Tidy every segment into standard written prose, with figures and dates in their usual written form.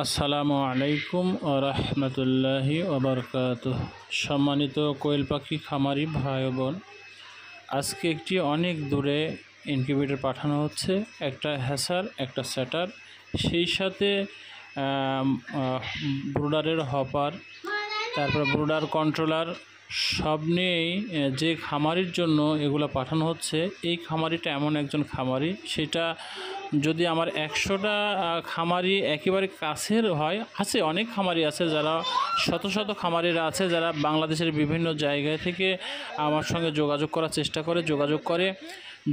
আসসালামু আলাইকুম ওয়া রাহমাতুল্লাহি ওয়া বারাকাতুহু। সম্মানিত কোয়েল পাখি খামারি ভাই ও বোন, আজকে একটি অনেক দূরে ইনকিউবেটর পাঠানো হচ্ছে, একটা হ্যাসার একটা স্যাটার, সেই সাথে ব্রুডারের হপার, তারপর ব্রুডার কন্ট্রোলার সব নিয়েই যে খামারির জন্য এগুলো পাঠানো হচ্ছে। এই খামারিটা এমন একজন খামারি, সেটা যদি আমার 100টা খামারি একেবারে কাছের হয়, আছে অনেক খামারি আছে যারা শত শত খামারিরা আছে যারা বাংলাদেশের বিভিন্ন জায়গা থেকে আমার সঙ্গে যোগাযোগ করার চেষ্টা করে, যোগাযোগ করে।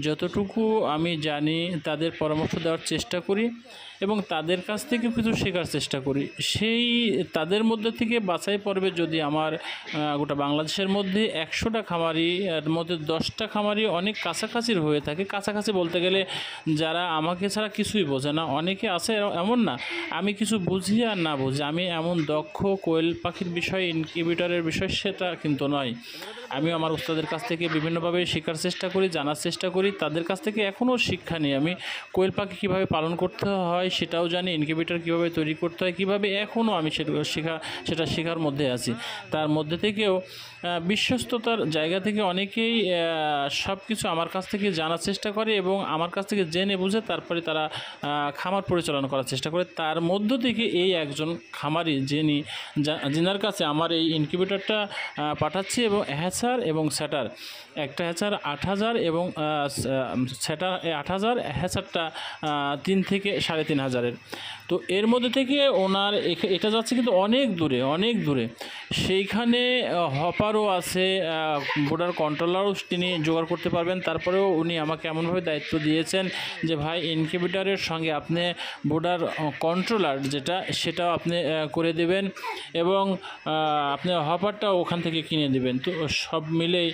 যতটুকু আমি জানি তাদের পরামর্শ দেওয়ার চেষ্টা করি এবং তাদের কাছ থেকে কিছু শেখার চেষ্টা করি। সেই তাদের মধ্যে থেকে বাছাই পর্বে যদি আমার গোটা বাংলাদেশের মধ্যে 100টা খামারি এর মধ্যে 10টা খামারি অনেক কাছাকাছির হয়ে থাকে। কাছাকাছি বলতে গেলে যারা আমাকে ছাড়া কিছুই বোঝে না, অনেকে আছে এমন না আমি কিছু বুঝি আর না বুঝি, আমি এমন দক্ষ কোয়েল পাখির বিষয়ে ইনকিউবেটরের বিষয় সেটা কিন্তু নয়। আমি আমার উস্তাদের কাছ থেকে বিভিন্নভাবে শেখার চেষ্টা করি, জানার চেষ্টা করি, তাদের কাছ থেকে এখনও শিক্ষা নিই। আমি কোয়েল পাখি কীভাবে পালন করতে হয় সেটাও জানি, ইনকিউবেটর কীভাবে তৈরি করতে হয় কীভাবে, এখনও আমি সেটা শেখার মধ্যে আছি। তার মধ্যে থেকেও বিশ্বস্ততার জায়গা থেকে অনেকেই সব কিছু আমার কাছ থেকে জানার চেষ্টা করে এবং আমার কাছ থেকে জেনে বুঝে তারপরে তারা খামার পরিচালনা করার চেষ্টা করে। তার মধ্য থেকে এই একজন খামারি যিনার কাছে আমার এই ইনকিউবেটরটা পাঠাচ্ছি এবং হ্যাচার এবং স্যাটার, একটা হ্যাচার 8000 এবং স্যাটার 8000, হ্যাচারটা 3 থেকে 3500-এর। তো এর মধ্যে থেকে ওনার এটা যাচ্ছে কিন্তু অনেক দূরে, সেইখানে হপারও আছে, বোর্ডার কন্ট্রোলারও তিনি জোগাড় করতে পারবেন। তারপরেও উনি আমাকে এমনভাবে দায়িত্ব দিয়েছেন যে ভাই ইনকিউবেটরের সঙ্গে আপনি বোর্ডার কন্ট্রোলার সেটাও আপনি করে দেবেন এবং আপনি হপারটাও ওখান থেকে কিনে দেবেন। তো সব মিলেই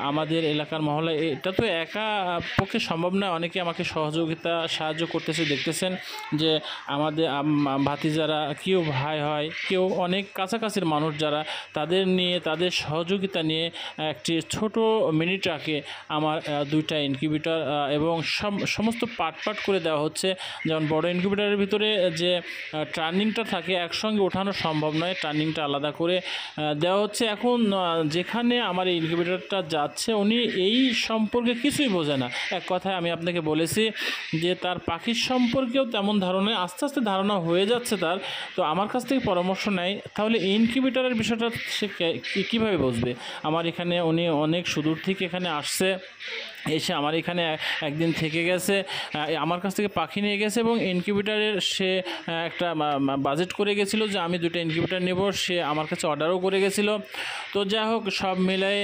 আমাদের এলাকার মহল্লায় এটা তো একা পক্ষে সম্ভব না, অনেকে আমাকে সাহায্য করতেছে। দেখতেছেন যে আমাদের ভাতিজারা, কেউ ভাই হয়, কেউ অনেক কাছাকাছির মানুষ যারা, তাদের সহযোগিতা নিয়ে একটি ছোট মিনি ট্রাকে আমার 2টা ইনকিউবেটর এবং সমস্ত পার্ট করে দেওয়া হচ্ছে। যেমন বড় ইনকিউবেটরের ভিতরে যে টার্নিংটা থাকে একসঙ্গে ওঠানো সম্ভব নয়, টার্নিংটা আলাদা করে দেওয়া হচ্ছে। এখন যেখানে আমার এই ইনকিউবেটরটা যাচ্ছে উনি এই সম্পর্কে কিছুই বোঝে না। এক কথায় আমি আপনাকে বলেছি যে তার পাখির সম্পর্কেও তেমন ধারণা, আস্তে আস্তে ধারণা হয়ে যাচ্ছে তার। তো আমার কাছ থেকে পরামর্শ নেয়, তাহলে ইনকিউবেটরের বিষয়টা সে কীভাবে বুঝবে? আমার এখানে উনি অনেক সুদূর থেকে এখানে আসছে, এসে আমার এখানে একদিন থেকে গেছে, আমার কাছ থেকে পাখি নিয়ে গেছে এবং ইনকিউবেটরের সে একটা বাজেট করে গেছিলো যে আমি 2টা ইনকিউবেটর নেব, সে আমার কাছে অর্ডারও করে গেছিলো। তো যাই হোক, সব মিলায়ে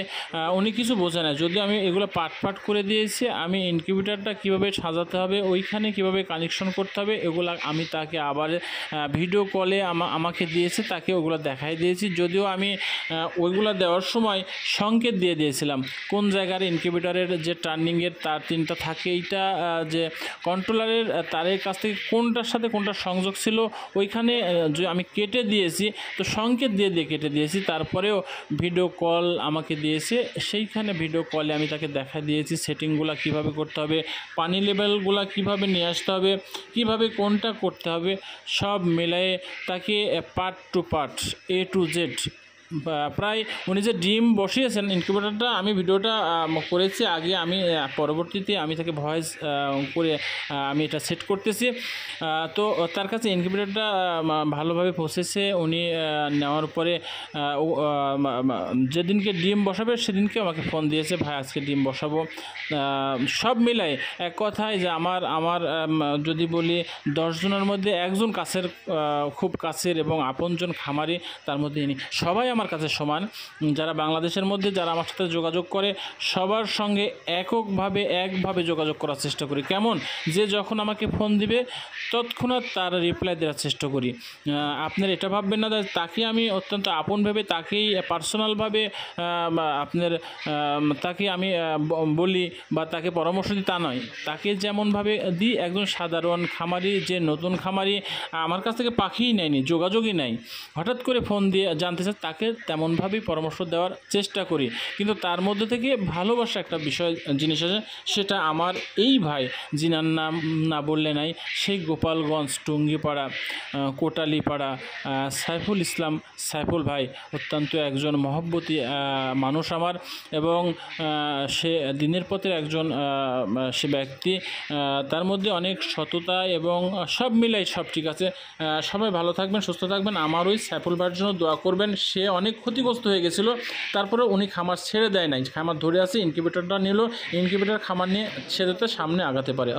উনি কিছু বোঝে না। যদিও আমি এগুলো পার্ট করে দিয়েছি, আমি ইনকিউবেটরটা কীভাবে সাজাতে হবে, ওইখানে কীভাবে কানেকশন করতে হবে, এগুলো আমি তাকে আবার ভিডিও কলে আমাকে দিয়েছে, তাকে ওগুলো দেখাই দিয়েছি। যদিও আমি ওইগুলো দেওয়ার সময় সংকেত দিয়ে দিয়েছিলাম কোন জায়গার ইনকিউবেটরের যে টার্নিংয়ের তার 3টা থাকে, এইটা যে কন্ট্রোলারের তারের কাছ থেকে কোনটার সাথে কোনটা সংযোগ ছিল ওইখানে যে আমি কেটে দিয়েছি, তো সংকেত দিয়ে কেটে দিয়েছি। তারপরেও ভিডিও কল আমাকে দিয়েছে, সেইখানে ভিডিও কলে আমি তাকে দেখা দিয়েছি সেটিংগুলো কিভাবে করতে হবে, পানি লেভেলগুলো কিভাবে নিয়ে আসতে হবে, কিভাবে কোনটা করতে হবে, সব মিলায়ে তাকে part to part A to Z প্রায় উনি যে ডিম বসিয়েছেন ইনকিউবেটরটা, আমি ভিডিওটা করেছি আগে, আমি পরবর্তীতে আমি তাকে ভয়েস করে আমি এটা সেট করতেছি। তো তার কাছে ইনকিউবেটরটা ভালোভাবে পৌঁছেছে। উনি নেওয়ার পরে যেদিনকে ডিম বসাবে সেদিনকে আমাকে ফোন দিয়েছে, ভাই আজকে ডিম বসাবো। সব মিলায় এক কথায় যে আমার যদি বলি 10 জনের মধ্যে একজন খুব কাছের এবং আপনজন খামারি, তার মধ্যে ইনি। সবাই আমার কাছে সমান, যারা বাংলাদেশের মধ্যে যারা আমার সাথে যোগাযোগ করে সবার সঙ্গে একভাবে যোগাযোগ করার চেষ্টা করি। কেমন যে যখন আমাকে ফোন দিবে তৎক্ষণাৎ তার রিপ্লাই দেওয়ার চেষ্টা করি। আপনার এটা ভাববেন না তাকে আমি অত্যন্ত আপন ভেবে, তাকেই পার্সোনালভাবে তাকে আমি বলি বা তাকে পরামর্শ দিই তা নয়। তাকে যেমনভাবে দিই, একজন সাধারণ খামারি, যে নতুন খামারি আমার কাছ থেকে পাখিই নেয়নি, যোগাযোগই নাই, হঠাৎ করে ফোন দিয়ে জানতে চায়, তাকে তাকে তেমনভাবেই পরামর্শ দেওয়ার চেষ্টা করি। কিন্তু তার মধ্যে থেকে ভালোবাসা একটা জিনিস আছে, সেটা আমার এই ভাই, যিনার নাম না বললে নাই, সেই গোপালগঞ্জ টুঙ্গিপাড়া কোটালীপাড়া সাইফুল ইসলাম সাইফুল ভাই অত্যন্ত একজন মহব্বতী মানুষ আমার, এবং সে দিনের পথের একজন সে ব্যক্তি। তার মধ্যে অনেক সততা এবং সব মিলাই সব ঠিক আছে। সবাই ভালো থাকবেন, সুস্থ থাকবেন। আমার ওই সাইফুল ভাইয়ের জন্য দোয়া করবেন। সে অনেক ক্ষতিগ্রস্ত হয়ে গেছিলো, তারপরে উনি খামার ছেড়ে দেয় নাই, খামার ধরে আছে, ইনকিউবেটরটা নিল, ইনকিউবেটর খামার নিয়ে সে যাতে সামনে আগাতে পারে।